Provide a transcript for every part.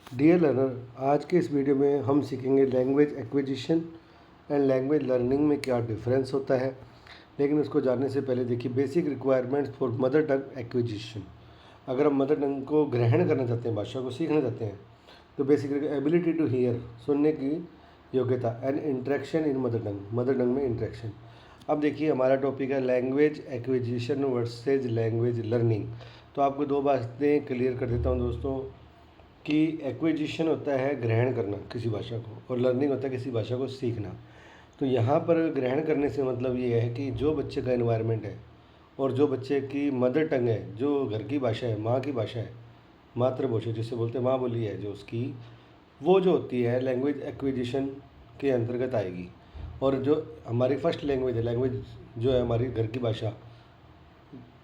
Dear learner, आज के इस वीडियो में हम सीखेंगे language acquisition and language learning में क्या डिफरेंस होता है। लेकिन उसको जानने से पहले देखिए basic requirements for mother tongue acquisition. अगर हम मदर टंग को ग्रहण करना चाहते हैं, भाषा को सीखना चाहते हैं, तो बेसिक एबिलिटी टू हियर, सुनने की योग्यता, and interaction in mother tongue में इंटरेक्शन। अब देखिए हमारा टॉपिक है language acquisition versus language learning. तो आपको दो बातें क्लियर कर देता हूँ दोस्तों कि एक्विजिशन होता है ग्रहण करना किसी भाषा को, और लर्निंग होता है किसी भाषा को सीखना। तो यहाँ पर ग्रहण करने से मतलब ये है कि जो बच्चे का एनवायरनमेंट है और जो बच्चे की मदर टंग है, जो घर की भाषा है, माँ की भाषा है, मातृभाषा जिसे बोलते हैं, माँ बोली है जो उसकी, वो जो होती है लैंग्वेज एक्विजिशन के अंतर्गत आएगी। और जो हमारी फर्स्ट लैंग्वेज है, लैंग्वेज जो है हमारी घर की भाषा,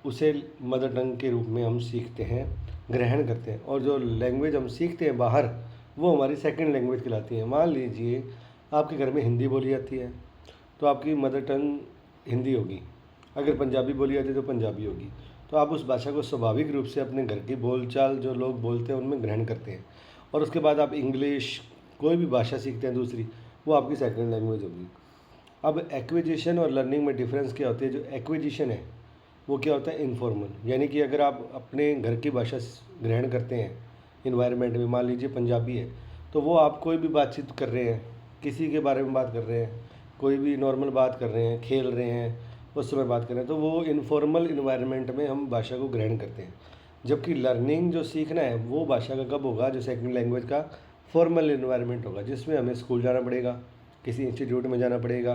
उसे मदर टंग के रूप में हम सीखते हैं, ग्रहण करते हैं। और जो लैंग्वेज हम सीखते हैं बाहर, वो हमारी सेकंड लैंग्वेज कहलाती है। मान लीजिए आपके घर में हिंदी बोली जाती है तो आपकी मदर टंग हिंदी होगी, अगर पंजाबी बोली जाती है तो पंजाबी होगी। तो आप उस भाषा को स्वाभाविक रूप से अपने घर की बोलचाल जो लोग बोलते हैं उनमें ग्रहण करते हैं। और उसके बाद आप इंग्लिश, कोई भी भाषा सीखते हैं दूसरी, वो आपकी सेकंड लैंग्वेज होगी। अब एक्विजिशन और लर्निंग में डिफरेंस क्या होती है। जो एक्विजिशन है वो क्या होता है, इनफॉर्मल, यानी कि अगर आप अपने घर की भाषा ग्रहण करते हैं इन्वायरमेंट में, मान लीजिए पंजाबी है, तो वो आप कोई भी बातचीत कर रहे हैं, किसी के बारे में बात कर रहे हैं, कोई भी नॉर्मल बात कर रहे हैं, खेल रहे हैं, उस समय बात कर रहे हैं, तो वो इनफॉर्मल इन्वायरमेंट में हम भाषा को ग्रहण करते हैं। जबकि लर्निंग जो सीखना है वो भाषा का कब होगा, जो सेकंड लैंग्वेज का फॉर्मल इन्वायरमेंट होगा, जिसमें हमें स्कूल जाना पड़ेगा, किसी इंस्टीट्यूट में जाना पड़ेगा,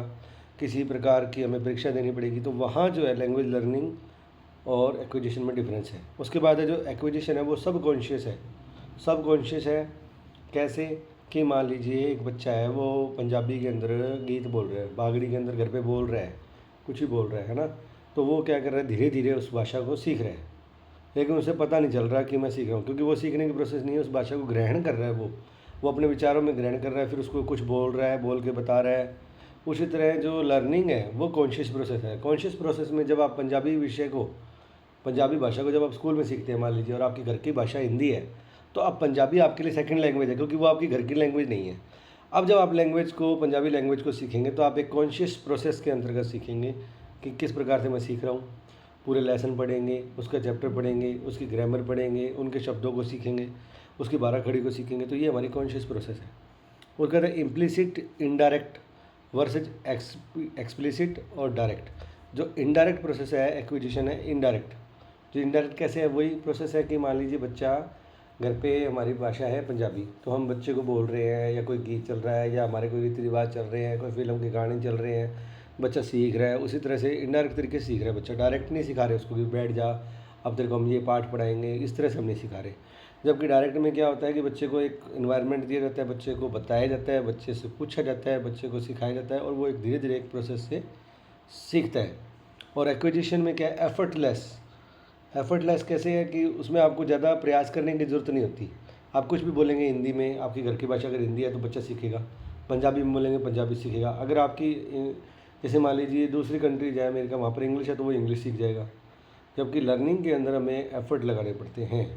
किसी प्रकार की हमें परीक्षा देनी पड़ेगी। तो वहाँ जो है लैंग्वेज लर्निंग और एक्विजिशन में डिफरेंस है। उसके बाद है जो एक्विजिशन है वो सब कॉन्शियस है। सब कॉन्शियस है कैसे कि मान लीजिए एक बच्चा है, वो पंजाबी के अंदर गीत बोल रहा है, बागड़ी के अंदर घर पे बोल रहा है, कुछ ही बोल रहा है ना, तो वो क्या कर रहा है, धीरे धीरे उस भाषा को सीख रहा है। लेकिन उसे पता नहीं चल रहा कि मैं सीख रहा हूँ, क्योंकि वो सीखने की प्रोसेस नहीं है, उस भाषा को ग्रहण कर रहा है, वो अपने विचारों में ग्रहण कर रहा है, फिर उसको कुछ बोल रहा है, बोल के बता रहा है। उसी तरह जो लर्निंग है वो कॉन्शियस प्रोसेस है। कॉन्शियस प्रोसेस में जब आप पंजाबी विषय को, पंजाबी भाषा को जब आप स्कूल में सीखते हैं मान लीजिए, और आपकी घर की भाषा हिंदी है, तो अब पंजाबी आपके लिए सेकंड लैंग्वेज है, क्योंकि वो आपकी घर की लैंग्वेज नहीं है। अब जब आप लैंग्वेज को, पंजाबी लैंग्वेज को सीखेंगे, तो आप एक कॉन्शियस प्रोसेस के अंतर्गत सीखेंगे कि किस प्रकार से मैं सीख रहा हूँ। पूरे लेसन पढ़ेंगे, उसका चैप्टर पढ़ेंगे, उसकी ग्रामर पढ़ेंगे, उनके शब्दों को सीखेंगे, उसकी बारह खड़ी को सीखेंगे। तो ये हमारी कॉन्शियस प्रोसेस है। वो कहते हैं इम्प्लिसिट इनडायरेक्ट वर्सेज एक्सप्लिसिट और डायरेक्ट। जो इनडायरेक्ट प्रोसेस है एक्विजिशन है इनडायरेक्ट। जो इनडायरेक्ट कैसे है, वही प्रोसेस है कि मान लीजिए बच्चा घर पे, हमारी भाषा है पंजाबी, तो हम बच्चे को बोल रहे हैं, या कोई गीत चल रहा है, या हमारे कोई रीति रिवाज चल रहे हैं, कोई फिल्म के गाने चल रहे हैं, बच्चा सीख रहा है। उसी तरह से इनडायरेक्ट तरीके से सीख रहा है बच्चा। डायरेक्ट नहीं सिखा रहे उसको कि बैठ जा, अब तेरे को हम ये पाठ पढ़ाएंगे, इस तरह से हम नहीं सिखा रहे। जबकि डायरेक्ट में क्या होता है कि बच्चे को एक इन्वायरमेंट दिया जाता है, बच्चे को बताया जाता है, बच्चे से पूछा जाता है, बच्चे को सिखाया जाता है, और वो एक धीरे धीरे एक प्रोसेस से सीखता है। और एक्विजिशन में क्या है, एफर्टलेस। एफर्टलेस कैसे है कि उसमें आपको ज़्यादा प्रयास करने की ज़रूरत नहीं होती। आप कुछ भी बोलेंगे हिंदी में, आपकी घर की भाषा अगर हिंदी है तो बच्चा सीखेगा, पंजाबी में बोलेंगे पंजाबी सीखेगा। अगर आपकी जैसे मान लीजिए दूसरी कंट्री जाए अमेरिका, वहाँ पर इंग्लिश है तो वो इंग्लिश सीख जाएगा। जबकि लर्निंग के अंदर हमें एफर्ट लगाने पड़ते हैं।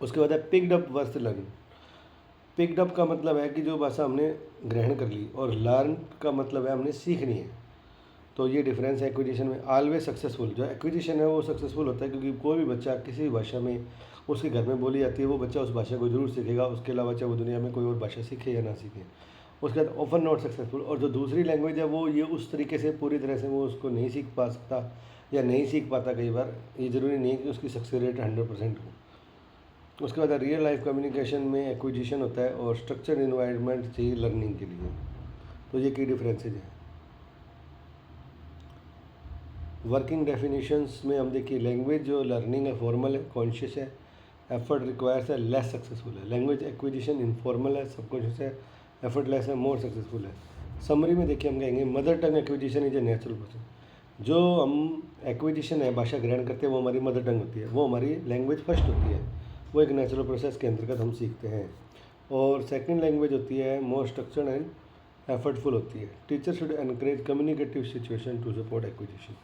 उसके बाद है picked up versus learn. Picked up का मतलब है कि जो भाषा हमने ग्रहण कर ली, और लर्न का मतलब है हमने सीखनी है। तो ये डिफरेंस है एक्विजिशन में। ऑलवेज सक्सेसफुल, जो एक्विजिशन है वो सक्सेसफुल होता है, क्योंकि कोई भी बच्चा किसी भी भाषा में उसके घर में बोली जाती है, वो बच्चा उस भाषा को जरूर सीखेगा। उसके अलावा चाहे वो दुनिया में कोई और भाषा सीखे या ना सीखे। उसके बाद ऑफन नॉट सक्सेसफुल, और जो दूसरी लैंग्वेज है वो ये उस तरीके से पूरी तरह से वो उसको नहीं सीख पा सकता या नहीं सीख पाता। कई बार ये ज़रूरी नहीं है कि उसकी सक्सेस रेट 100% हो। उसके बाद रियल लाइफ कम्युनिकेशन में एक्विजिशन होता है, और स्ट्रक्चर्ड इन्वायरमेंट चाहिए लर्निंग के लिए। तो ये की डिफरेंसेज है। वर्किंग डेफिनेशंस में हम देखिए, लैंग्वेज जो लर्निंग है फॉर्मल है, कॉन्शियस है, एफर्ट रिक्वायर्स है, लेस सक्सेसफुल है। लैंग्वेज एक्विजिशन इनफॉर्मल है, सबकॉन्शियस है, एफर्टलेस है, मोर सक्सेसफुल है। समरी में देखिए हम कहेंगे mother tongue acquisition is a natural process. जो हम एक्विजिशन है, भाषा ग्रहण करते हैं, वो हमारी मदर टंग होती है, वो हमारी लैंग्वेज फर्स्ट होती है, वो एक नेचुरल प्रोसेस के अंतर्गत हम सीखते हैं। और सेकेंड लैंग्वेज होती है मोर स्ट्रक्चर्ड एंड एफर्टफुल होती है। Teacher should encourage communicative situation to support acquisition.